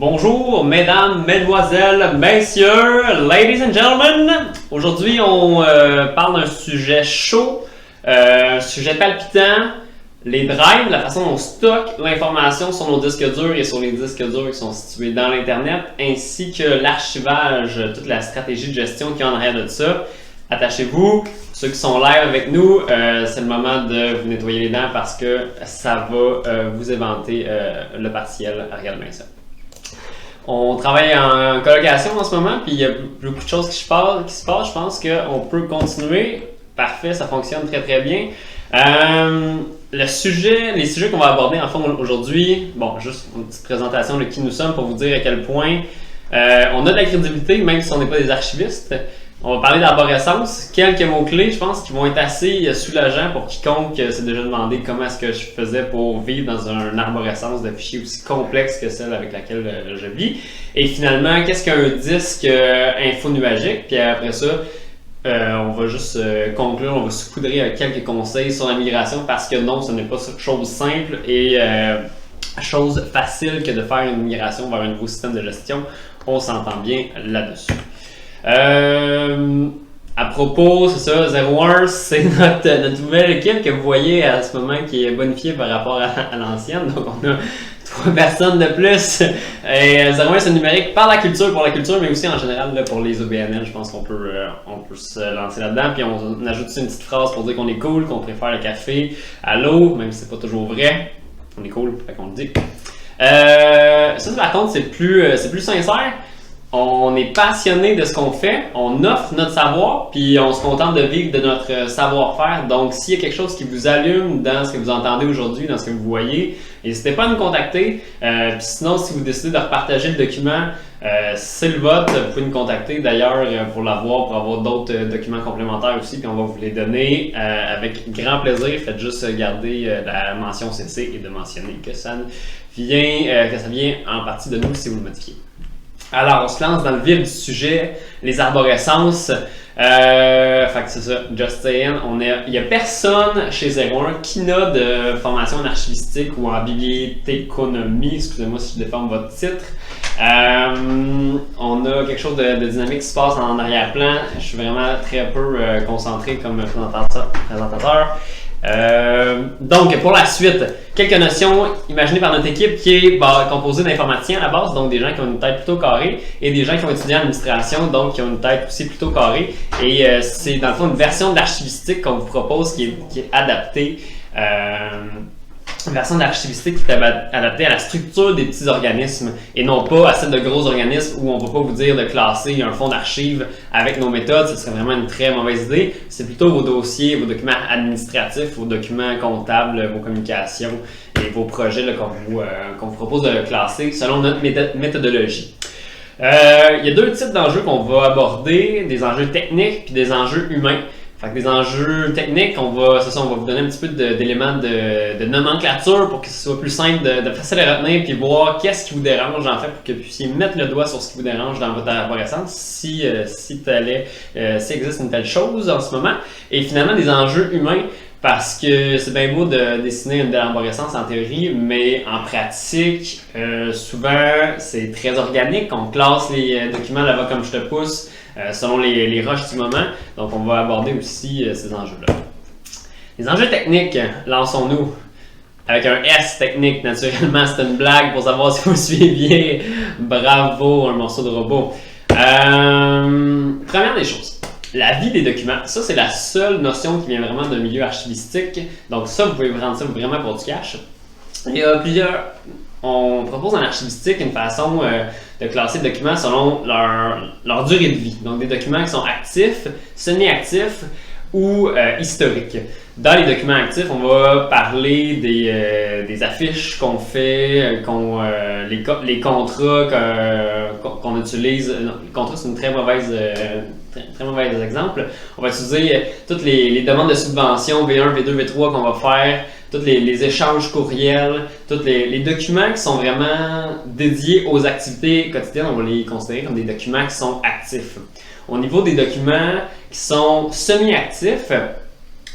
Bonjour, mesdames, mesdemoiselles, messieurs, ladies and gentlemen. Aujourd'hui, on parle d'un sujet chaud, un sujet palpitant, les drives, la façon dont on stocke l'information sur nos disques durs et sur les disques durs qui sont situés dans l'Internet, ainsi que l'archivage, toute la stratégie de gestion qui est en arrière de ça. Attachez-vous, ceux qui sont live avec nous, c'est le moment de vous nettoyer les dents parce que ça va vous éventer le partiel. Regardez ça. On travaille en colocation en ce moment, puis il y a beaucoup de choses qui se passent. Je pense qu'on peut continuer. Parfait, ça fonctionne très très bien. Les sujets qu'on va aborder en fond aujourd'hui, bon, juste une petite présentation de qui nous sommes pour vous dire à quel point on a de la crédibilité, même si on n'est pas des archivistes. On va parler d'arborescence, quelques mots-clés, je pense, qui vont être assez soulageants pour quiconque s'est déjà demandé comment est-ce que je faisais pour vivre dans une arborescence de fichiers aussi complexe que celle avec laquelle je vis. Et finalement, qu'est-ce qu'un disque infonuagique? Puis après ça, on va juste conclure, on va se saupoudrer avec quelques conseils sur la migration parce que non, ce n'est pas chose simple et chose facile que de faire une migration vers un nouveau système de gestion. On s'entend bien là-dessus. À propos, c'est ça, 01, c'est notre nouvelle équipe que vous voyez à ce moment qui est bonifiée par rapport à l'ancienne. Donc on a 3 personnes de plus. Et 01 c'est numérique par la culture, pour la culture, mais aussi en général là, pour les OBNL. Je pense qu'on peut se lancer là-dedans. Puis on ajoute aussi une petite phrase pour dire qu'on est cool, qu'on préfère le café à l'eau, même si c'est pas toujours vrai. On est cool, fait qu'on le dit. Ça par contre c'est plus sincère. On est passionné de ce qu'on fait, on offre notre savoir, puis on se contente de vivre de notre savoir-faire. Donc, s'il y a quelque chose qui vous allume dans ce que vous entendez aujourd'hui, dans ce que vous voyez, n'hésitez pas à nous contacter. Puis sinon, si vous décidez de repartager le document, c'est le vote. Vous pouvez nous contacter d'ailleurs pour l'avoir, pour avoir d'autres documents complémentaires aussi, puis on va vous les donner avec grand plaisir. Faites juste garder la mention CC et de mentionner que ça vient en partie de nous si vous le modifiez. Alors, on se lance dans le vif du sujet, les arborescences. Fait que c'est ça, just saying, il n'y a personne chez 01 qui n'a de formation en archivistique ou en bibliothéconomie, excusez-moi si je déforme votre titre. On a quelque chose de dynamique qui se passe en arrière-plan. Je suis vraiment très peu concentré comme présentateur. Donc, pour la suite, quelques notions imaginées par notre équipe qui est composée d'informaticiens à la base, donc des gens qui ont une tête plutôt carrée, et des gens qui ont étudié en administration, donc qui ont une tête aussi plutôt carrée. Et c'est dans le fond une version d'archivistique qu'on vous propose qui est adaptée. Une version d'archivistique qui est adaptée à la structure des petits organismes et non pas à celle de gros organismes où on ne va pas vous dire de classer un fonds d'archives avec nos méthodes, ce serait vraiment une très mauvaise idée. C'est plutôt vos dossiers, vos documents administratifs, vos documents comptables, vos communications et vos projets là, qu'on vous propose de classer selon notre méthodologie. Il y a 2 types d'enjeux qu'on va aborder, des enjeux techniques et des enjeux humains. Fait que des enjeux techniques, on va vous donner un petit peu d'éléments de nomenclature pour que ce soit plus simple, de facile à retenir, puis voir qu'est-ce qui vous dérange en fait pour que vous puissiez mettre le doigt sur ce qui vous dérange dans votre arborescence, si existe une telle chose en ce moment. Et finalement, des enjeux humains, parce que c'est bien beau de dessiner une arborescence en théorie, mais en pratique, souvent, c'est très organique. On classe les documents là-bas comme je te pousse, selon les rushs du moment. Donc, on va aborder aussi ces enjeux-là. Les enjeux techniques, lançons-nous. Avec un S technique, naturellement, c'est une blague pour savoir si vous suiviez. Bravo, un morceau de robot. Première des choses, la vie des documents. Ça, c'est la seule notion qui vient vraiment d'un milieu archivistique. Donc ça, vous pouvez prendre ça vraiment pour du cash. Il y a plusieurs... On propose en archivistique une façon de classer les documents selon leur durée de vie. Donc des documents qui sont actifs, semi-actifs ou historiques. Dans les documents actifs, on va parler des affiches qu'on fait, les contrats qu'on utilise. Les contrats, c'est une très mauvais exemple. On va utiliser toutes les demandes de subvention V1, V2, V3 qu'on va faire, tous les échanges courriels, tous les documents qui sont vraiment dédiés aux activités quotidiennes, on va les considérer comme des documents qui sont actifs. Au niveau des documents qui sont semi-actifs,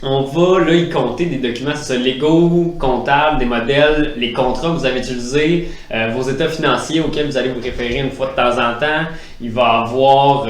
on va là y compter des documents, c'est ça, légaux, comptables, des modèles, les contrats que vous avez utilisés, vos états financiers auxquels vous allez vous référer une fois de temps en temps. Il va y avoir,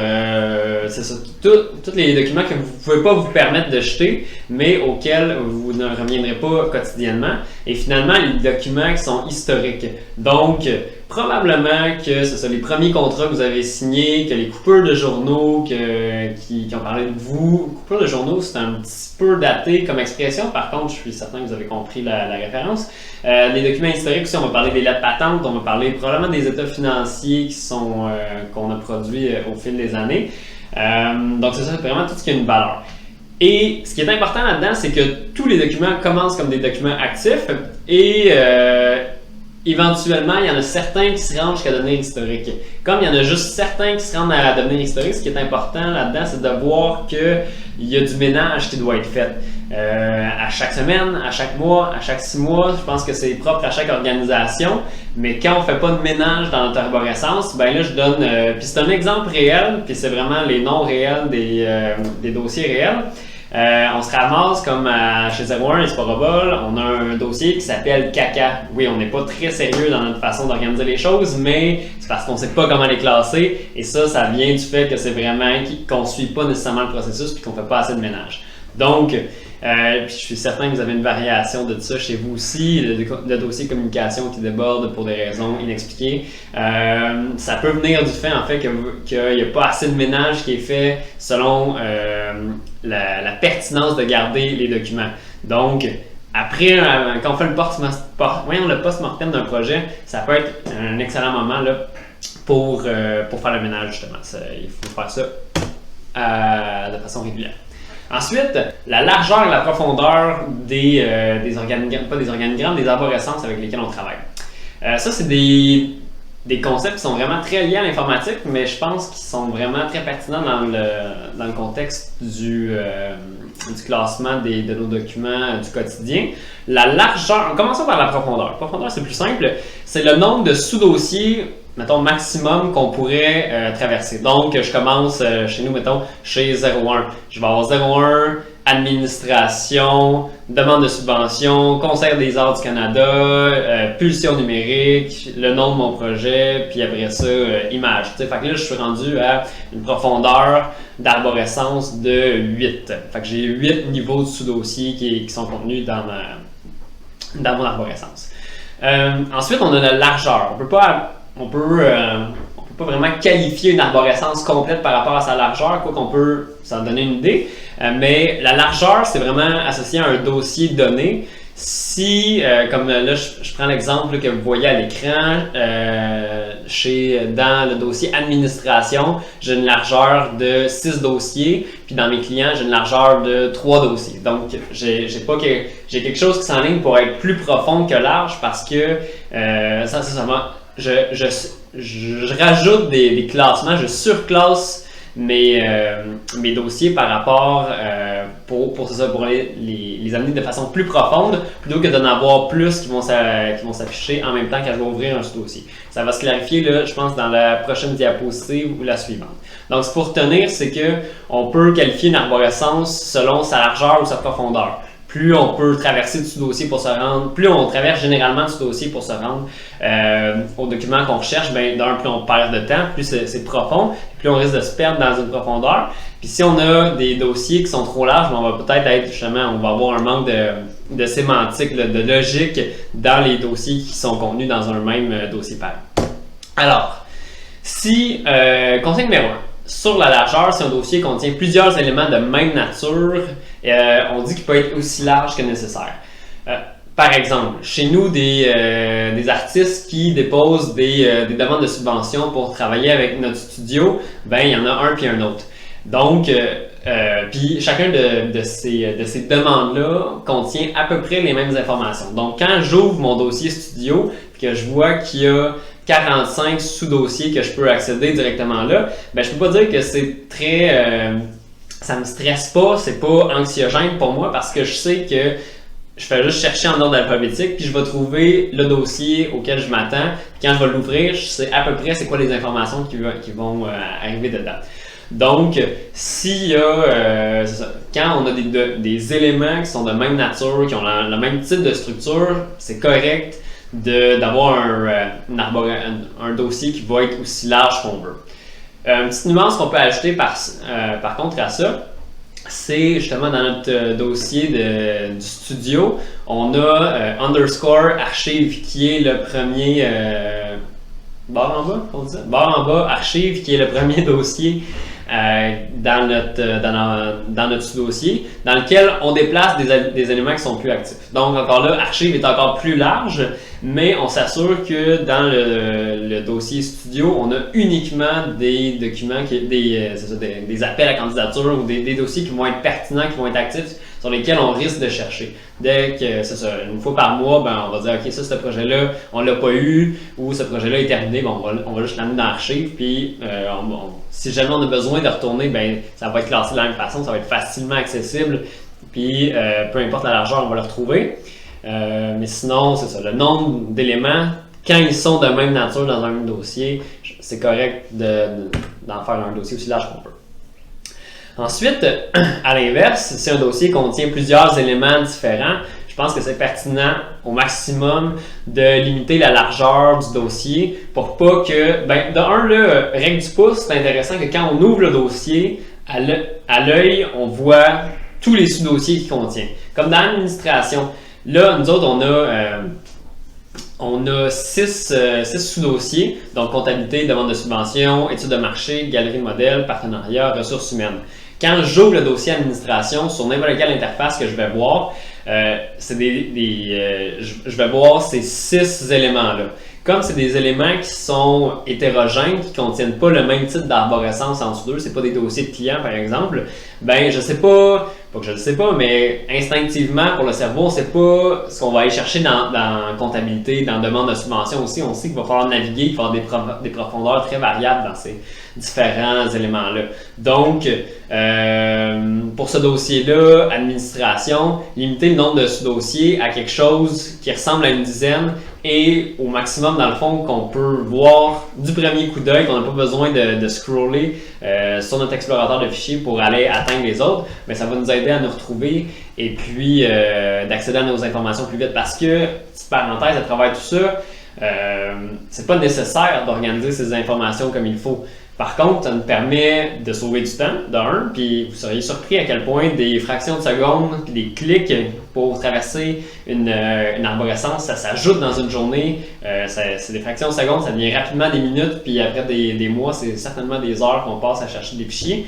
c'est ça, tous les documents que vous ne pouvez pas vous permettre de jeter, mais auxquels vous ne reviendrez pas quotidiennement. Et finalement, les documents qui sont historiques. Donc, probablement que ce sont les premiers contrats que vous avez signés, que les coupures de journaux qui ont parlé de vous. Coupures de journaux, c'est un petit peu daté comme expression. Par contre, je suis certain que vous avez compris la référence. Les documents historiques aussi, on va parler des lettres patentes, on va parler probablement des états financiers qu'on a produits au fil des années. Donc, c'est ça, vraiment tout ce qui a une valeur. Et ce qui est important là-dedans, c'est que tous les documents commencent comme des documents actifs et éventuellement, il y en a certains qui se rendent jusqu'à devenir historiques. Comme il y en a juste certains qui se rendent à devenir historiques, ce qui est important là-dedans, c'est de voir qu'il y a du ménage qui doit être fait. À chaque semaine, à chaque mois, à chaque 6 mois, je pense que c'est propre à chaque organisation. Mais quand on ne fait pas de ménage dans notre arborescence, ben là, je donne... puis c'est un exemple réel, puis c'est vraiment les noms réels des dossiers réels. On se ramasse comme chez 01 et Sporobol, on a un dossier qui s'appelle CACA. Oui, on n'est pas très sérieux dans notre façon d'organiser les choses, mais c'est parce qu'on ne sait pas comment les classer. Et ça vient du fait que c'est vraiment qu'on ne suit pas nécessairement le processus et qu'on ne fait pas assez de ménage. Donc, puis je suis certain que vous avez une variation de ça chez vous aussi, le dossier communication qui déborde pour des raisons inexpliquées. Ça peut venir du fait en fait qu'il n'y a pas assez de ménage qui est fait selon la pertinence de garder les documents. Donc, après, quand on fait le post-mortem d'un projet, ça peut être un excellent moment là, pour faire le ménage justement. Il faut faire ça de façon régulière. Ensuite, la largeur et la profondeur des organigrammes, pas des organigrammes, des arborescences avec lesquelles on travaille. Ça, c'est des concepts qui sont vraiment très liés à l'informatique, mais je pense qu'ils sont vraiment très pertinents dans le contexte du classement de nos documents du quotidien. La largeur, commençons par la profondeur. La profondeur, c'est plus simple. C'est le nombre de sous-dossiers, mettons, maximum qu'on pourrait traverser. Donc, je commence chez nous, mettons, chez 01. Je vais avoir 01, administration, demande de subvention, Conseil des arts du Canada, pulsion numérique, le nom de mon projet, puis après ça, image. Fait que là, je suis rendu à une profondeur d'arborescence de 8. Fait que j'ai 8 niveaux de sous-dossiers qui sont contenus dans mon arborescence. Ensuite, on a la largeur. On peut pas vraiment qualifier une arborescence complète par rapport à sa largeur, quoi qu'on peut s'en donner une idée. Mais la largeur, c'est vraiment associé à un dossier donné. Si, comme là, je prends l'exemple que vous voyez à l'écran, dans le dossier administration, j'ai une largeur de 6 dossiers, puis dans mes clients, j'ai une largeur de 3 dossiers. Donc, j'ai quelque chose qui s'enligne pour être plus profond que large parce que je rajoute des classements, je surclasse mes dossiers par rapport pour les amener de façon plus profonde plutôt que d'en avoir plus qui vont s'afficher en même temps quand je vais ouvrir un sous-dossier. Ça va se clarifier là, je pense, dans la prochaine diapositive ou la suivante. Donc, ce pour retenir, c'est qu'on peut qualifier une arborescence selon sa largeur ou sa profondeur. Plus on peut traverser du sous-dossier pour se rendre, plus on traverse généralement du sous-dossier pour se rendre au document qu'on recherche, ben d'un, plus on perd de temps, plus c'est profond, plus on risque de se perdre dans une profondeur. Puis si on a des dossiers qui sont trop larges, ben on va peut-être on va avoir un manque de sémantique, de logique dans les dossiers qui sont contenus dans un même dossier pair. Alors, conseil numéro 1. Sur la largeur, si un dossier contient plusieurs éléments de même nature, on dit qu'il peut être aussi large que nécessaire. Par exemple, chez nous, des artistes qui déposent des demandes de subvention pour travailler avec notre studio, ben il y en a un puis un autre. Donc, puis chacun de ces demandes-là contient à peu près les mêmes informations. Donc, quand j'ouvre mon dossier studio et que je vois qu'il y a 45 sous-dossiers que je peux accéder directement là, ben je peux pas dire que c'est très... ça me stresse pas, c'est pas anxiogène pour moi parce que je sais que je fais juste chercher en ordre alphabétique puis je vais trouver le dossier auquel je m'attends. Puis quand je vais l'ouvrir, je sais à peu près c'est quoi les informations qui vont arriver dedans. Donc, s'il y a, quand on a des éléments qui sont de même nature, qui ont le même type de structure, c'est correct d'avoir un dossier qui va être aussi large qu'on veut. Une petite nuance qu'on peut ajouter par contre à ça, c'est justement dans notre dossier du studio, on a underscore archive qui est le premier barre en bas, on dit ça? Barre en bas, archive qui est le premier dossier dans notre sous-dossier, dans lequel on déplace des éléments qui sont plus actifs. Donc encore là, archive est encore plus large, mais on s'assure que dans le dossier studio, on a uniquement des documents, des appels à candidature ou des dossiers qui vont être pertinents, qui vont être actifs, sur lesquels on risque de chercher. Dès que c'est ça, une fois par mois, on va dire ok, ce projet-là, on l'a pas eu, ou ce projet-là est terminé, on va juste l'amener dans l'archive, puis si jamais on a besoin de retourner, ça va être classé de la même façon, ça va être facilement accessible, puis peu importe la largeur, on va le retrouver. Mais sinon, c'est ça, le nombre d'éléments, quand ils sont de même nature dans un même dossier, c'est correct d'en faire un dossier aussi large qu'on peut. Ensuite, à l'inverse, si un dossier contient plusieurs éléments différents, je pense que c'est pertinent au maximum de limiter la largeur du dossier pour pas que, règle du pouce, c'est intéressant que quand on ouvre le dossier, à l'œil, on voit tous les sous-dossiers qu'il contient. Comme dans l'administration, là, nous autres, on a 6 sous-dossiers, donc comptabilité, demande de subvention, études de marché, galerie de modèles, partenariat, ressources humaines. Quand j'ouvre le dossier administration sur n'importe quelle interface que je vais voir, je vais voir ces 6 éléments-là. Comme c'est des éléments qui sont hétérogènes, qui ne contiennent pas le même type d'arborescence en dessous d'eux, c'est pas des dossiers de clients par exemple, je sais pas que je le sais pas, mais instinctivement pour le cerveau, on sait pas ce qu'on va aller chercher dans comptabilité, dans demande de subvention aussi. On sait qu'il va falloir naviguer, il va falloir des profondeurs très variables dans ces différents éléments-là. Donc, pour ce dossier-là, administration, limiter le nombre de sous-dossiers à quelque chose qui ressemble à une dizaine et au maximum, dans le fond, qu'on peut voir du premier coup d'œil, qu'on n'a pas besoin de scroller sur notre explorateur de fichiers pour aller atteindre les autres, mais ça va nous aider à nous retrouver et puis d'accéder à nos informations plus vite. Parce que, petite parenthèse, à travers tout ça, c'est pas nécessaire d'organiser ces informations comme il faut. Par contre, ça nous permet de sauver du temps, d'un, puis vous seriez surpris à quel point des fractions de secondes, puis des clics pour traverser une arborescence, ça s'ajoute dans une journée. C'est des fractions de secondes, ça devient rapidement des minutes, puis après des mois, c'est certainement des heures qu'on passe à chercher des fichiers.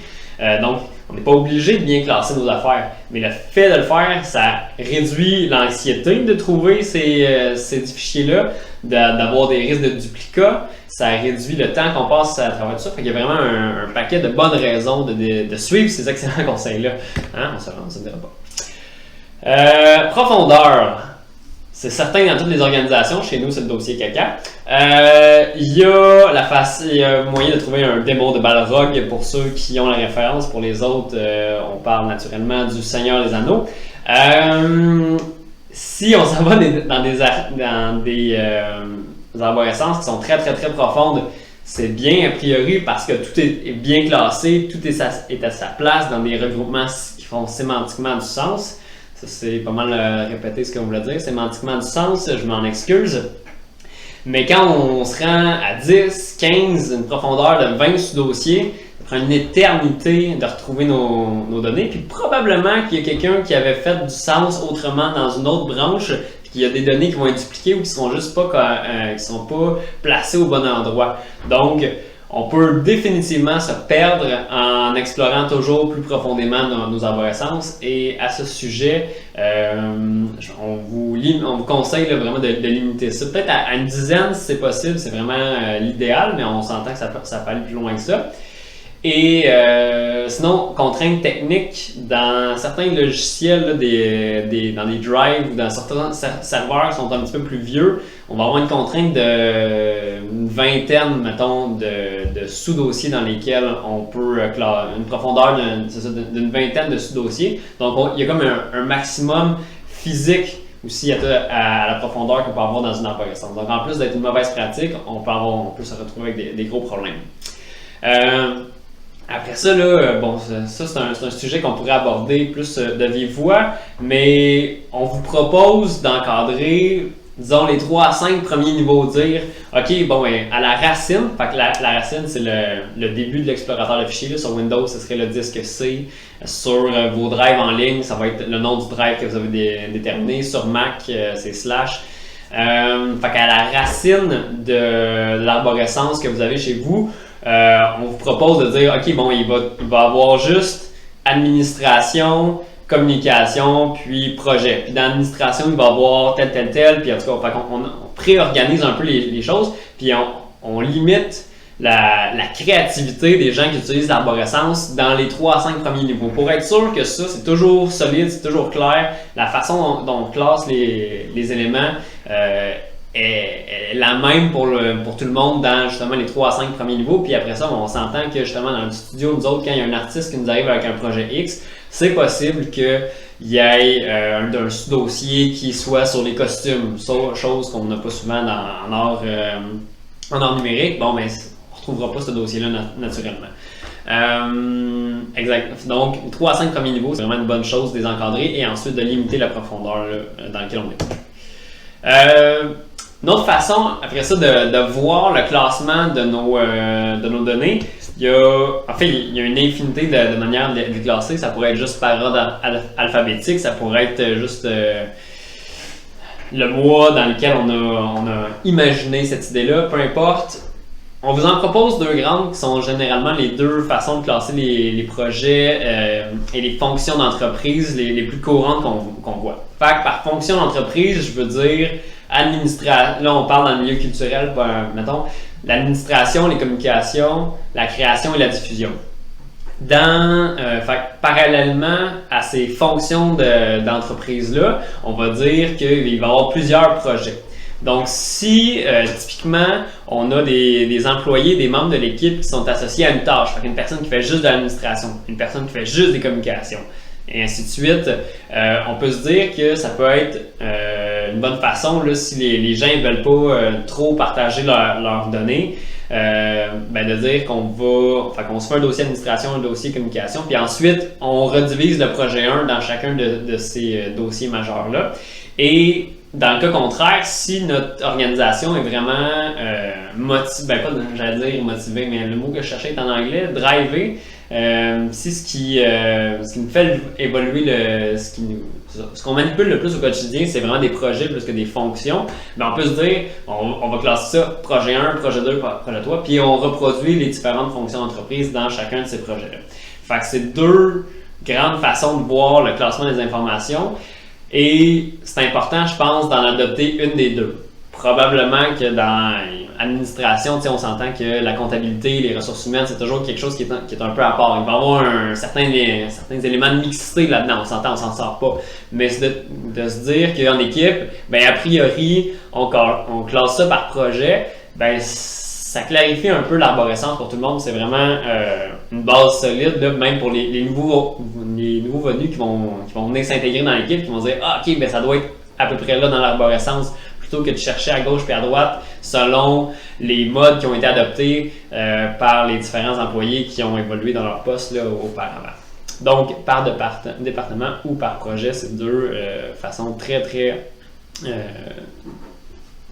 Donc, on n'est pas obligé de bien classer nos affaires, mais le fait de le faire, ça réduit l'anxiété de trouver ces fichiers-là, d'avoir des risques de duplicats, ça réduit le temps qu'on passe à travers tout ça. Fait qu'il y a vraiment un paquet de bonnes raisons de suivre ces excellents conseils-là. Hein? On se dira pas. Profondeur. C'est certain dans toutes les organisations, chez nous c'est le dossier caca. Il y a moyen de trouver un démo de Balrog pour ceux qui ont la référence. Pour les autres, on parle naturellement du Seigneur des Anneaux. Si on s'en va dans des arborescences qui sont très très très profondes, c'est bien a priori parce que tout est bien classé, tout est à sa place dans des regroupements qui font sémantiquement du sens. Ça, c'est pas mal répéter ce qu'on voulait dire. Sémantiquement du sens, je m'en excuse. Mais quand on se rend à 10, 15, une profondeur de 20 sous-dossiers, ça prend une éternité de retrouver nos données. Puis probablement qu'il y a quelqu'un qui avait fait du sens autrement dans une autre branche, puis qu'il y a des données qui vont être dupliquées ou qui sont juste qui sont pas placées au bon endroit. Donc, on peut définitivement se perdre en explorant toujours plus profondément nos arborescences. Et à ce sujet, on vous conseille là, vraiment de limiter ça. Peut-être à une dizaine si c'est possible, c'est vraiment l'idéal, mais on s'entend que ça peut aller plus loin que ça. Et sinon, contraintes techniques, dans certains logiciels, là, dans des drives ou dans certains serveurs qui sont un petit peu plus vieux, on va avoir une contrainte d'une vingtaine, mettons, de sous-dossiers dans lesquels on peut une profondeur d'une vingtaine de sous-dossiers. Donc, il y a comme un maximum physique aussi à la profondeur qu'on peut avoir dans une arborescence. Donc, en plus d'être une mauvaise pratique, on peut se retrouver avec des gros problèmes. Après ça, là, bon, ça c'est un sujet qu'on pourrait aborder plus de vive voix, mais on vous propose d'encadrer, disons, les 3 à 5 premiers niveaux, dire, OK, bon, ben, à la racine, fait que la racine, c'est le début de l'explorateur de fichiers. Là, sur Windows, ce serait le disque C. Sur vos drives en ligne, ça va être le nom du drive que vous avez déterminé. Sur Mac, c'est slash. Fait qu'à la racine de l'arborescence que vous avez chez vous, on vous propose de dire, OK, bon, il va avoir juste administration, communication, puis projet. Puis dans l'administration, il va avoir tel, puis en tout cas, on préorganise un peu les choses, puis on limite la créativité des gens qui utilisent l'arborescence dans les 3 à 5 premiers niveaux. Pour être sûr que ça, c'est toujours solide, c'est toujours clair, la façon dont on classe les éléments est la même pour tout le monde dans justement les 3 à 5 premiers niveaux. Puis après ça, on s'entend que justement dans le studio, nous autres, quand il y a un artiste qui nous arrive avec un projet X, c'est possible qu'il y ait un sous-dossier qui soit sur les costumes, chose qu'on n'a pas souvent en art numérique. Bon, ben, on ne retrouvera pas ce dossier-là naturellement. Exact. Donc, 3 à 5 premiers niveaux, c'est vraiment une bonne chose de les encadrer et ensuite de limiter la profondeur là, dans laquelle on est. Une autre façon, après ça, de voir le classement de nos données, il y a une infinité de manières de les classer. Ça pourrait être juste par ordre alphabétique, ça pourrait être juste le mois dans lequel on a imaginé cette idée-là, peu importe. On vous en propose 2 grandes qui sont généralement les 2 façons de classer les projets et les fonctions d'entreprise les plus courantes qu'on voit. Fait que par fonction d'entreprise, je veux dire là on parle dans le milieu culturel, mettons, l'administration, les communications, la création et la diffusion. Parallèlement à ces fonctions d'entreprise-là, on va dire qu'il va y avoir plusieurs projets. Donc, si typiquement on a des employés, des membres de l'équipe qui sont associés à une tâche, une personne qui fait juste de l'administration, une personne qui fait juste des communications, et ainsi de suite, on peut se dire que ça peut être une bonne façon, là, si les gens ne veulent pas trop partager leurs données, de dire qu'on se fait un dossier administration, un dossier communication, puis ensuite on redivise le projet 1 dans chacun de ces dossiers majeurs-là. Et dans le cas contraire, si notre organisation est vraiment motivée, j'allais dire motivée, mais le mot que je cherchais est en anglais, drivée, si ce qui nous fait évoluer ce qu'on manipule le plus au quotidien, c'est vraiment des projets plus que des fonctions. Mais on peut se dire, on va classer ça projet 1, projet 2, projet 3, puis on reproduit les différentes fonctions d'entreprise dans chacun de ces projets-là. Fait que c'est 2 grandes façons de voir le classement des informations. Et c'est important, je pense, d'en adopter une des 2. Probablement que dans l'administration, on s'entend que la comptabilité, les ressources humaines, c'est toujours quelque chose qui est un peu à part. Il va y avoir certains éléments de mixité là-dedans, on s'entend, on s'en sort pas. Mais c'est de se dire qu'en équipe, a priori, on classe ça par projet, ça clarifie un peu l'arborescence pour tout le monde. C'est vraiment une base solide, là, même pour les nouveaux venus qui vont venir s'intégrer dans l'équipe, qui vont dire « Ah, ok, ça doit être à peu près là dans l'arborescence », plutôt que de chercher à gauche et à droite selon les modes qui ont été adoptés par les différents employés qui ont évolué dans leur poste là, auparavant. Donc, par département ou par projet, c'est 2 façons très, très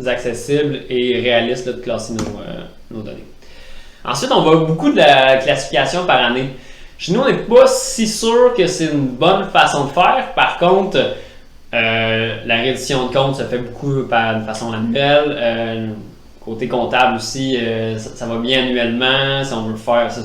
accessibles et réalistes là, de classer nos données. Ensuite, on voit beaucoup de la classification par année. Chez nous, on n'est pas si sûr que c'est une bonne façon de faire. Par contre, la reddition de compte se fait beaucoup de façon annuelle. Côté comptable aussi, ça va bien annuellement si on veut faire ça.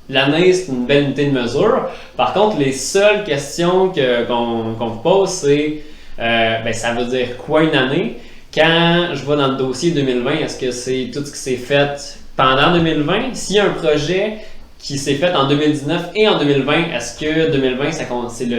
L'année, c'est une belle unité de mesure. Par contre, les seules questions qu'on vous pose, c'est ça veut dire quoi une année? Quand je vais dans le dossier 2020, est-ce que c'est tout ce qui s'est fait pendant 2020? S'il y a un projet qui s'est fait en 2019 et en 2020, est-ce que 2020, c'est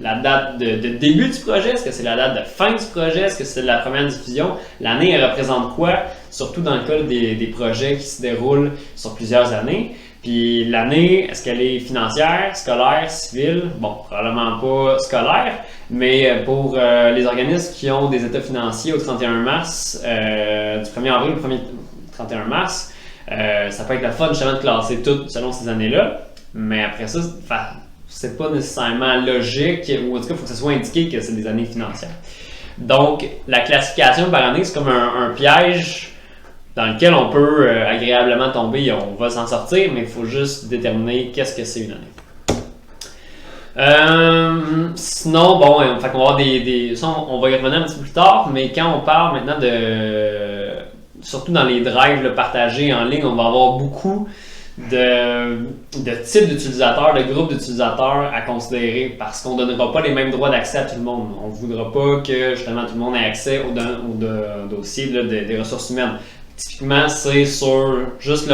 la date de début du projet? Est-ce que c'est la date de fin du projet? Est-ce que c'est la première diffusion? L'année, elle représente quoi? Surtout dans le cas des projets qui se déroulent sur plusieurs années. Puis l'année, est-ce qu'elle est financière, scolaire, civile? Bon, probablement pas scolaire, mais pour les organismes qui ont des états financiers au 31 mars, du 1er avril au 31 mars, Ça peut être le fun justement de classer tout selon ces années-là, mais après ça, c'est pas nécessairement logique, ou en tout cas, il faut que ce soit indiqué que c'est des années financières. Donc, la classification par année, c'est comme un piège dans lequel on peut agréablement tomber et on va s'en sortir, mais il faut juste déterminer qu'est-ce que c'est une année. Sinon, bon, on va avoir ça, on va y revenir un petit peu plus tard, mais quand on parle maintenant surtout dans les drives partagés en ligne, on va avoir beaucoup de types d'utilisateurs, de groupes d'utilisateurs à considérer parce qu'on ne donnera pas les mêmes droits d'accès à tout le monde. On ne voudra pas que justement tout le monde ait accès au dossier des ressources humaines. Typiquement, c'est sur juste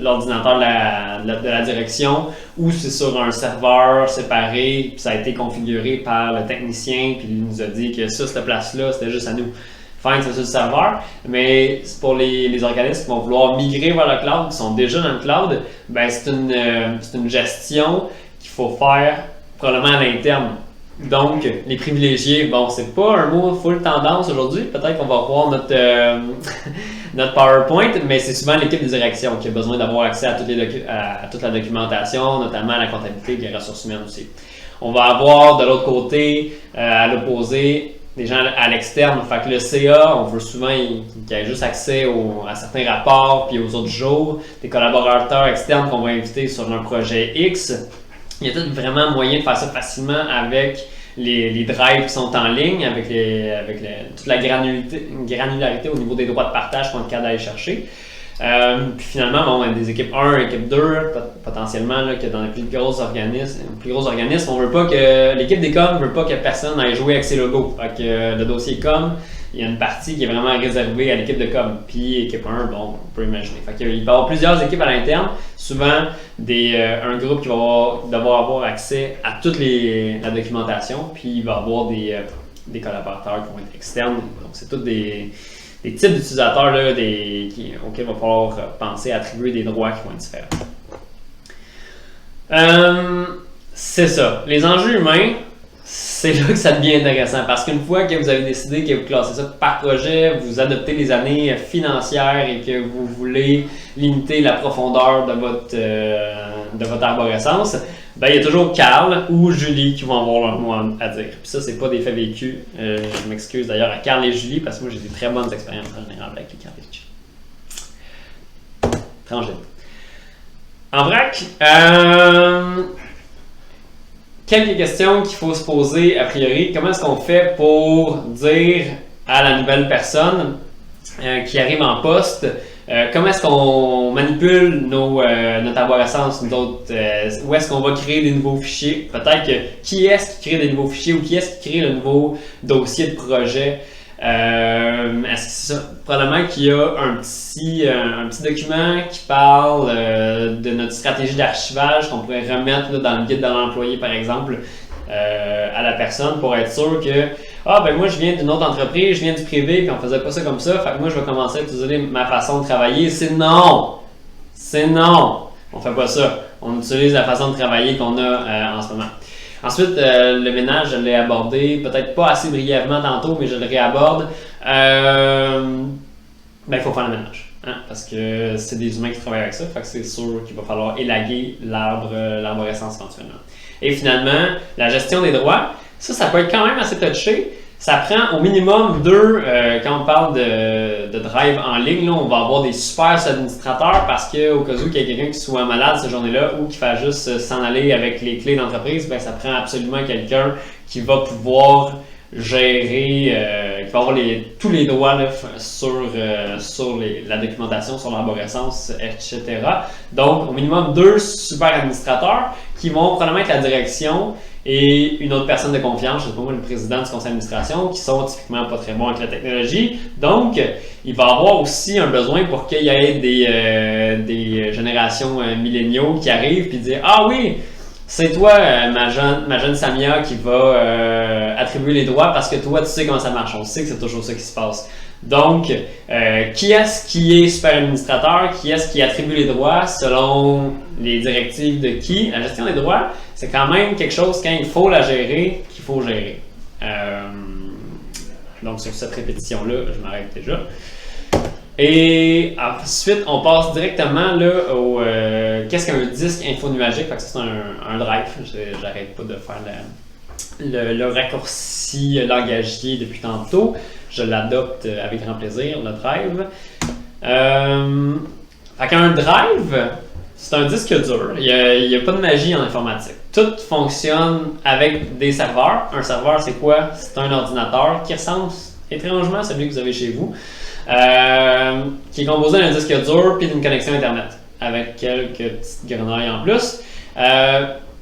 l'ordinateur de la direction ou c'est sur un serveur séparé, puis ça a été configuré par le technicien, puis il nous a dit que ça, cette place-là, c'était juste à nous. Fine, c'est sur le serveur, mais pour les organismes qui vont vouloir migrer vers le cloud, qui sont déjà dans le cloud, ben c'est une gestion qu'il faut faire probablement à l'interne. Donc, les privilégiés, bon, c'est pas un mot full tendance aujourd'hui. Peut-être qu'on va revoir notre PowerPoint, mais c'est souvent l'équipe de direction qui a besoin d'avoir accès à toute la documentation, notamment à la comptabilité et les ressources humaines aussi. On va avoir de l'autre côté, à l'opposé, des gens à l'externe. Fait que le CA, on veut souvent qu'il ait juste accès à certains rapports puis aux autres jours. Des collaborateurs externes qu'on va inviter sur un projet X. Il y a tout vraiment moyen de faire ça facilement avec les drives qui sont en ligne, avec toute la granularité au niveau des droits de partage qu'on est capable d'aller chercher. Puis finalement, bon, des équipes 1, équipe 2, potentiellement, là, que dans les plus gros organismes, on veut pas que l'équipe des coms ne veut pas que personne aille jouer avec ses logos. Fait que le dossier com, il y a une partie qui est vraiment réservée à l'équipe de com. Puis équipe 1, bon, on peut imaginer. Fait qu'il va y avoir plusieurs équipes à l'interne. Souvent, un groupe qui va devoir avoir accès à toute la documentation. Puis il va avoir des collaborateurs qui vont être externes. Donc c'est tous des types d'utilisateurs là, auxquels il va falloir penser à attribuer des droits qui vont être différents. C'est ça. Les enjeux humains, c'est là que ça devient intéressant parce qu'une fois que vous avez décidé que vous classez ça par projet, vous adoptez les années financières et que vous voulez limiter la profondeur de votre arborescence, ben, il y a toujours Carl ou Julie qui vont avoir leur mot à dire. Puis ça, c'est pas des faits vécus. Je m'excuse d'ailleurs à Carl et Julie parce que moi, j'ai des très bonnes expériences en général avec les Carl et Julie. Tranquille. En vrac, quelques questions qu'il faut se poser a priori. Comment est-ce qu'on fait pour dire à la nouvelle personne qui arrive en poste comment est-ce qu'on manipule notre arborescence, nous autres? Où est-ce qu'on va créer des nouveaux fichiers? Peut-être que qui est-ce qui crée des nouveaux fichiers ou qui est-ce qui crée le nouveau dossier de projet? Est-ce que c'est ça? Probablement qu'il y a un petit document qui parle de notre stratégie d'archivage qu'on pourrait remettre là, dans le guide de l'employé, par exemple, à la personne pour être sûr que ben moi je viens d'une autre entreprise, je viens du privé, puis on faisait pas ça comme ça, fait que moi je vais commencer à utiliser ma façon de travailler. C'est non! On fait pas ça. On utilise la façon de travailler qu'on a en ce moment. Ensuite, le ménage, je l'ai abordé, peut-être pas assez brièvement tantôt, mais je le réaborde. Il faut faire le ménage, hein, parce que c'est des humains qui travaillent avec ça, fait que c'est sûr qu'il va falloir élaguer l'arborescence éventuellement. Et finalement, la gestion des droits, ça peut être quand même assez touché. Ça prend au minimum 2, quand on parle de drive en ligne, là, on va avoir des super administrateurs parce qu'au cas où il y a quelqu'un qui soit malade cette journée-là ou qui fait juste s'en aller avec les clés d'entreprise, ben, ça prend absolument quelqu'un qui va pouvoir gérer, qui va avoir tous les droits là, sur la documentation, sur l'arborescence, etc. Donc, au minimum 2 super administrateurs qui vont probablement être la direction et une autre personne de confiance, je sais pas moi, le président du conseil d'administration, qui sont typiquement pas très bons avec la technologie. Donc, il va y avoir aussi un besoin pour qu'il y ait des générations milléniaux qui arrivent et disent « Ah oui, c'est toi, ma jeune Samia, qui va attribuer les droits parce que toi, tu sais comment ça marche. On sait que c'est toujours ça qui se passe. » Donc, qui est-ce qui est super administrateur? Qui est-ce qui attribue les droits selon les directives de qui? La gestion des droits, c'est quand même quelque chose, quand il faut la gérer, qu'il faut gérer. Donc, sur cette répétition-là, je m'arrête déjà. Et ensuite, on passe directement là, au qu'est-ce qu'un disque infonuagique. Fait que ça, c'est un drive. J'arrête pas de faire le raccourci langagier depuis tantôt. Je l'adopte avec grand plaisir, le drive. Fait qu'un drive, c'est un disque dur. Il n'y a pas de magie en informatique. Tout fonctionne avec des serveurs. Un serveur, c'est quoi? C'est un ordinateur qui ressemble étrangement à celui que vous avez chez vous, qui est composé d'un disque dur puis d'une connexion Internet, avec quelques petites grenailles en plus.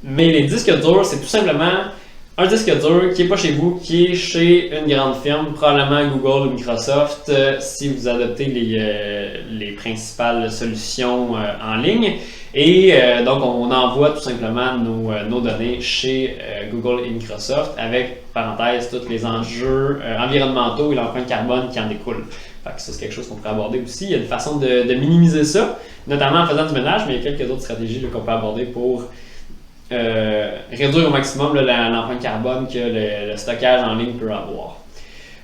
Mais les disques durs, c'est tout simplement un disque dur qui n'est pas chez vous, qui est chez une grande firme, probablement Google ou Microsoft, si vous adoptez les principales solutions en ligne. Et donc, on envoie tout simplement nos données chez Google et Microsoft avec, parenthèse, tous les enjeux environnementaux et l'empreinte carbone qui en découle. Fait que ça, c'est quelque chose qu'on pourrait aborder aussi. Il y a une façon de minimiser ça, notamment en faisant du ménage, mais il y a quelques autres stratégies là, qu'on peut aborder pour réduire au maximum l'empreinte carbone que le stockage en ligne peut avoir.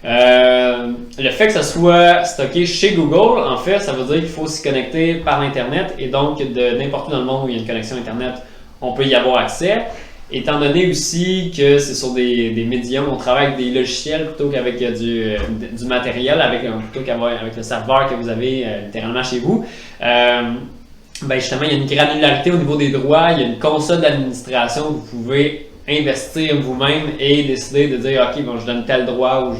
Le fait que ça soit stocké chez Google, en fait, ça veut dire qu'il faut s'y connecter par Internet et donc de n'importe où dans le monde où il y a une connexion Internet, on peut y avoir accès. Étant donné aussi que c'est sur des médiums, on travaille avec des logiciels plutôt qu'avec du matériel, plutôt qu'avec le serveur que vous avez littéralement chez vous. Ben justement, il y a une granularité au niveau des droits, il y a une console d'administration où vous pouvez investir vous-même et décider de dire ok, bon, je donne tel droit ou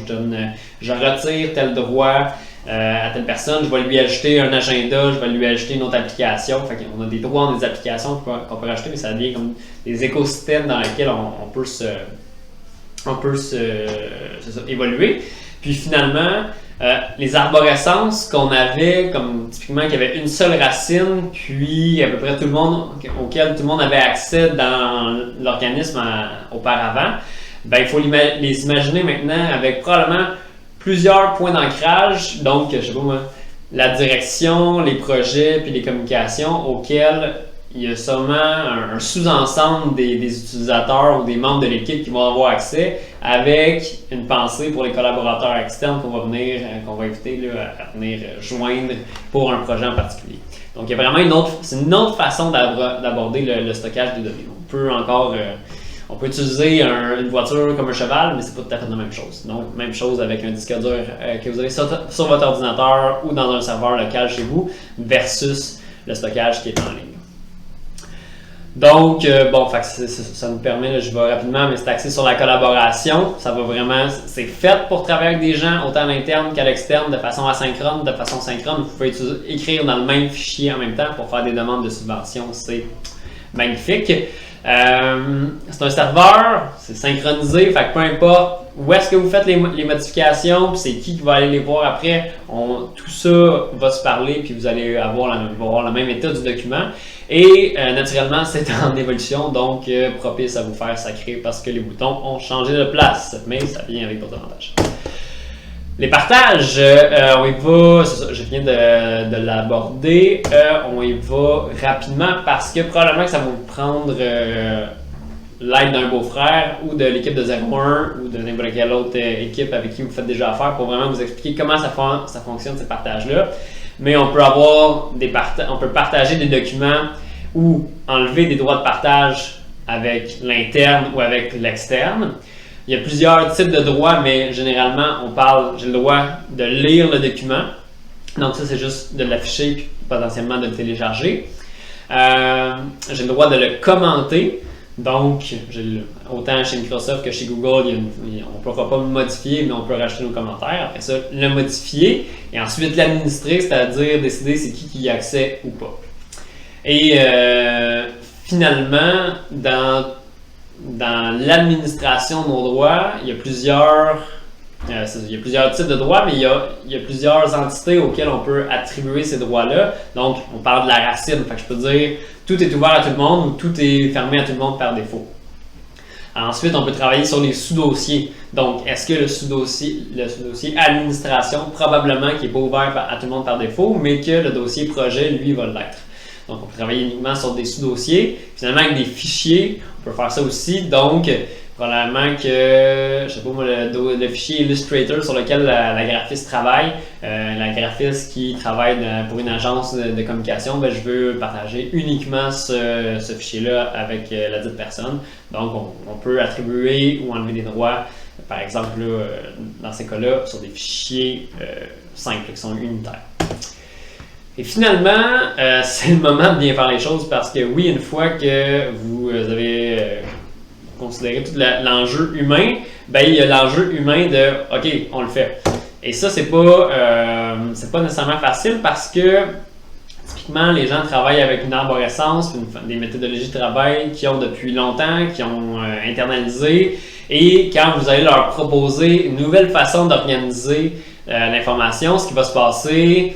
je retire tel droit à telle personne, je vais lui ajouter un agenda, je vais lui ajouter une autre application. Fait qu'on a des droits dans des applications qu'on peut rajouter, mais ça devient comme des écosystèmes dans lesquels on peut évoluer. Puis finalement, les arborescences qu'on avait, comme typiquement qu'il y avait une seule racine, puis à peu près tout le monde, auquel tout le monde avait accès dans l'organisme auparavant, ben, il faut les imaginer maintenant avec probablement plusieurs points d'ancrage, donc je sais pas moi, la direction, les projets, puis les communications auxquels il y a seulement un sous-ensemble des utilisateurs ou des membres de l'équipe qui vont avoir accès avec une pensée pour les collaborateurs externes qu'on va inviter là, à venir joindre pour un projet en particulier. Donc, il y a vraiment une autre façon d'aborder le stockage des données. On peut utiliser une voiture comme un cheval, mais c'est pas tout à fait la même chose. Donc, même chose avec un disque dur que vous avez sur votre ordinateur ou dans un serveur local chez vous versus le stockage qui est en ligne. Donc, ça nous permet, là, je vais rapidement, mais c'est axé sur la collaboration. Ça va vraiment, c'est fait pour travailler avec des gens, autant à l'interne qu'à l'externe, de façon asynchrone, de façon synchrone. Vous pouvez écrire dans le même fichier en même temps pour faire des demandes de subvention. C'est magnifique. C'est un serveur, c'est synchronisé, fait que peu importe où est-ce que vous faites les modifications, puis c'est qui va aller les voir après, tout ça va se parler, puis vous allez avoir le même état du document. Et naturellement, c'est en évolution, donc propice à vous faire sacrer parce que les boutons ont changé de place, mais ça vient avec d'autres avantages. Les partages, on y va, c'est ça, je viens de l'aborder, on y va rapidement parce que probablement que ça va vous prendre l'aide d'un beau-frère ou de l'équipe de 01 ou de n'importe quelle autre équipe avec qui vous faites déjà affaire pour vraiment vous expliquer comment ça fonctionne ces partages-là. Mais on peut on peut partager des documents ou enlever des droits de partage avec l'interne ou avec l'externe. Il y a plusieurs types de droits, mais généralement, j'ai le droit de lire le document. Donc ça, c'est juste de l'afficher puis potentiellement de le télécharger. J'ai le droit de le commenter. Donc, autant chez Microsoft que chez Google, on ne pourra pas le modifier, mais on peut rajouter nos commentaires. Après ça, le modifier et ensuite l'administrer, c'est-à-dire décider c'est qui y a accès ou pas. Et finalement, dans l'administration de nos droits, il y a plusieurs types de droits, mais il y a plusieurs entités auxquelles on peut attribuer ces droits-là. Donc, on parle de la racine. Fait que je peux dire tout est ouvert à tout le monde ou tout est fermé à tout le monde par défaut. Ensuite, on peut travailler sur les sous-dossiers. Donc, est-ce que le sous-dossier administration, probablement qui n'est pas ouvert à tout le monde par défaut, mais que le dossier projet, lui, va l'être. Donc, on peut travailler uniquement sur des sous-dossiers. Finalement, avec des fichiers, on peut faire ça aussi. Donc, Probablement que, je sais pas moi, le fichier Illustrator sur lequel la graphiste travaille, la graphiste qui travaille pour une agence de communication, ben, je veux partager uniquement ce fichier-là avec la dite personne. Donc, on peut attribuer ou enlever des droits, par exemple, là, dans ces cas-là, sur des fichiers simples qui sont unitaires. Et finalement, c'est le moment de bien faire les choses parce que oui, une fois que vous avez considéré tout l'enjeu humain, ben il y a l'enjeu humain de OK, on le fait. Et ça, c'est pas nécessairement facile parce que typiquement, les gens travaillent avec une arborescence, des méthodologies de travail qui ont depuis longtemps, qui ont internalisé. Et quand vous allez leur proposer une nouvelle façon d'organiser l'information, ce qui va se passer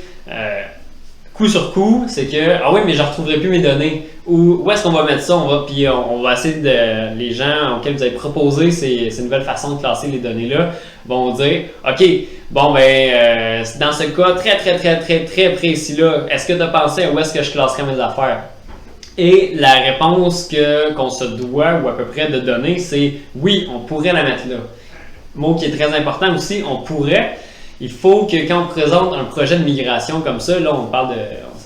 coup sur coup, c'est que ah oui, mais je ne retrouverai plus mes données. Ou où est-ce qu'on va mettre ça? On va essayer de. Les gens auxquels vous avez proposé ces nouvelles façons de classer les données-là vont dire OK, bon ben dans ce cas très précis-là, est-ce que tu as pensé à où est-ce que je classerais mes affaires? Et la réponse qu'on se doit ou à peu près de donner, c'est oui, on pourrait la mettre là. Mot qui est très important aussi, on pourrait. Il faut que quand on présente un projet de migration comme ça, là on parle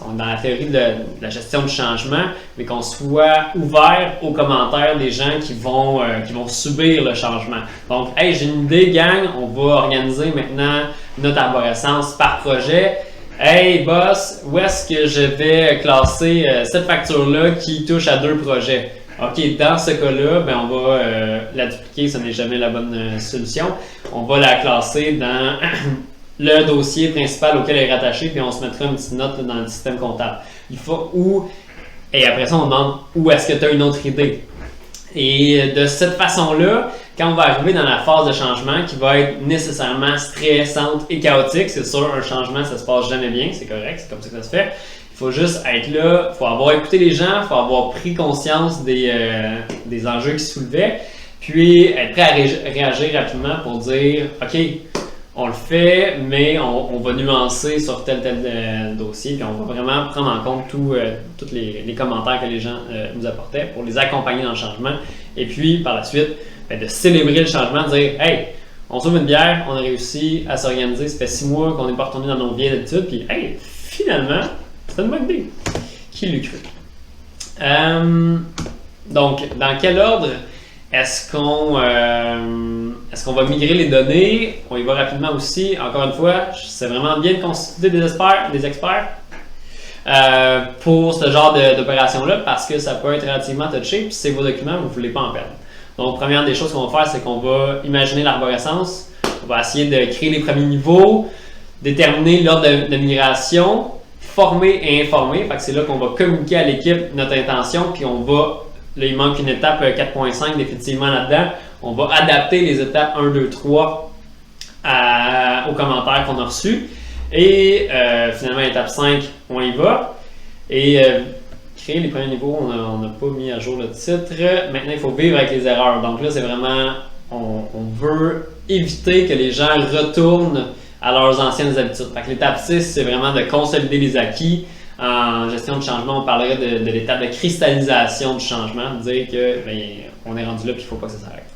on est dans la théorie de la gestion du changement, mais qu'on soit ouvert aux commentaires des gens qui vont subir le changement. Donc, hey, j'ai une idée, gang, on va organiser maintenant notre arborescence par projet. Hey, boss, où est-ce que je vais classer cette facture-là qui touche à 2 projets? OK, dans ce cas-là, ben on va la dupliquer, ce n'est jamais la bonne solution. On va la classer dans le dossier principal auquel elle est rattachée, puis on se mettra une petite note dans le système comptable. Et après ça, on demande où est-ce que tu as une autre idée. Et de cette façon-là, quand on va arriver dans la phase de changement qui va être nécessairement stressante et chaotique, c'est sûr, un changement, ça se passe jamais bien, c'est correct, c'est comme ça que ça se fait. Il faut juste être là, il faut avoir écouté les gens, il faut avoir pris conscience des enjeux qui se soulevaient, puis être prêt à réagir rapidement pour dire « OK, on le fait, mais on va nuancer sur tel dossier, puis on va vraiment prendre en compte tous les commentaires que les gens nous apportaient pour les accompagner dans le changement. Et puis, par la suite, de célébrer le changement, de dire « Hey, on s'ouvre une bière, on a réussi à s'organiser, ça fait 6 mois qu'on n'est pas retourné dans nos vieilles habitudes, puis hey, finalement, c'est une bonne idée. » Qui l'eût cru? Donc, dans quel ordre est-ce qu'on va migrer les données? On y va rapidement aussi. Encore une fois, c'est vraiment bien de consulter des experts pour ce genre d'opération-là parce que ça peut être relativement touché, puis c'est vos documents, vous ne voulez pas en perdre. Donc, première des choses qu'on va faire, c'est qu'on va imaginer l'arborescence. On va essayer de créer les premiers niveaux, déterminer l'ordre de migration, former et informer. Fait que c'est là qu'on va communiquer à l'équipe notre intention, puis on va. Là, il manque une étape 4.5 définitivement là-dedans. On va adapter les étapes 1, 2, 3 aux commentaires qu'on a reçus. Et finalement, étape 5, on y va. Et créer les premiers niveaux, on n'a pas mis à jour le titre. Maintenant, il faut vivre avec les erreurs. Donc là, c'est vraiment, on veut éviter que les gens retournent à leurs anciennes habitudes. Fait que l'étape 6, c'est vraiment de consolider les acquis. En gestion de changement, on parlerait de l'étape de cristallisation du changement, de dire que on est rendu là et qu'il ne faut pas que ça s'arrête.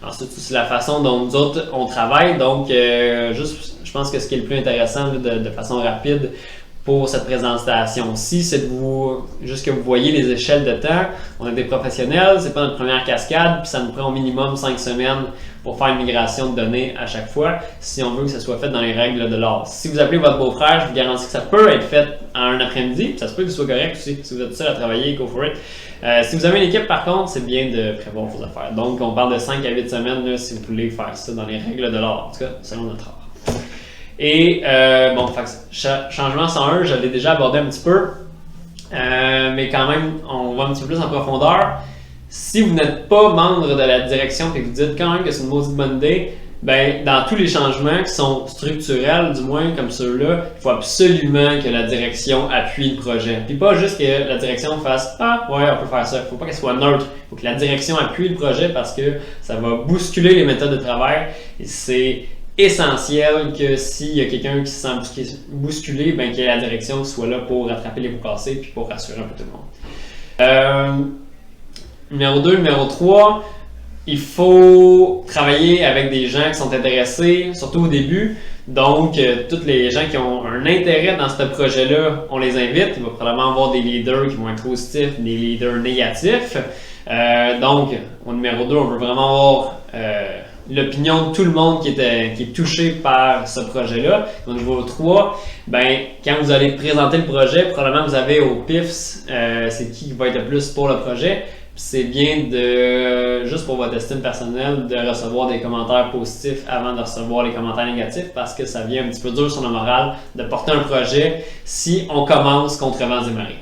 Ensuite, c'est la façon dont nous autres on travaille. Donc, je pense que ce qui est le plus intéressant de façon rapide pour cette présentation-ci, c'est juste que vous voyez les échelles de temps. On est des professionnels, c'est pas notre première cascade, puis ça nous prend au minimum 5 semaines pour faire une migration de données à chaque fois, si on veut que ça soit fait dans les règles de l'art. Si vous appelez votre beau-frère, je vous garantis que ça peut être fait en un après-midi, puis ça se peut que ce soit correct aussi. Si vous êtes seul à travailler, go for it. Si vous avez une équipe, par contre, c'est bien de prévoir vos affaires. Donc, on parle de 5 à 8 semaines là, si vous voulez faire ça dans les règles de l'art, en tout cas, selon notre art. Et bon, changement 101, je l'ai déjà abordé un petit peu, mais quand même, on va un petit peu plus en profondeur. Si vous n'êtes pas membre de la direction et que vous dites quand même que c'est une maudite bonne idée, ben, dans tous les changements qui sont structurels, du moins comme ceux-là, il faut absolument que la direction appuie le projet. Puis pas juste que la direction fasse « Ah, ouais, on peut faire ça ». Il ne faut pas qu'elle soit neutre. Il faut que la direction appuie le projet parce que ça va bousculer les méthodes de travail. Et c'est essentiel que s'il y a quelqu'un qui se sent bousculé, ben, que la direction soit là pour rattraper les pots cassés puis pour rassurer un peu tout le monde. Numéro 2, numéro 3, il faut travailler avec des gens qui sont intéressés, surtout au début. Donc, tous les gens qui ont un intérêt dans ce projet-là, on les invite. Il va probablement avoir des leaders qui vont être positifs, des leaders négatifs. Donc, au numéro 2, on veut vraiment avoir l'opinion de tout le monde qui est touché par ce projet-là. Au niveau 3, quand vous allez présenter le projet, probablement vous avez au PIFS, c'est qui va être le plus pour le projet. C'est bien juste pour votre estime personnelle, de recevoir des commentaires positifs avant de recevoir les commentaires négatifs parce que ça vient un petit peu dur sur le moral de porter un projet si on commence contre vents et marées.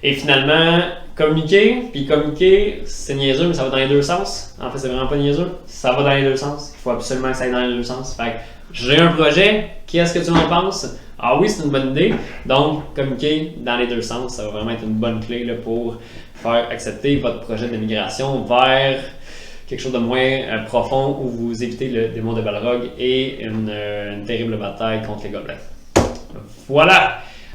Et finalement, communiquer, c'est niaiseux, mais ça va dans les deux sens. En fait, c'est vraiment pas niaiseux. Ça va dans les deux sens. Il faut absolument que ça aille dans les deux sens. Fait que j'ai un projet, qu'est-ce que tu en penses? Ah oui, c'est une bonne idée. Donc, communiquer dans les deux sens, ça va vraiment être une bonne clé là, pour faire accepter votre projet de migration vers quelque chose de moins profond où vous évitez le démon de Balrog et une terrible bataille contre les gobelins. Voilà!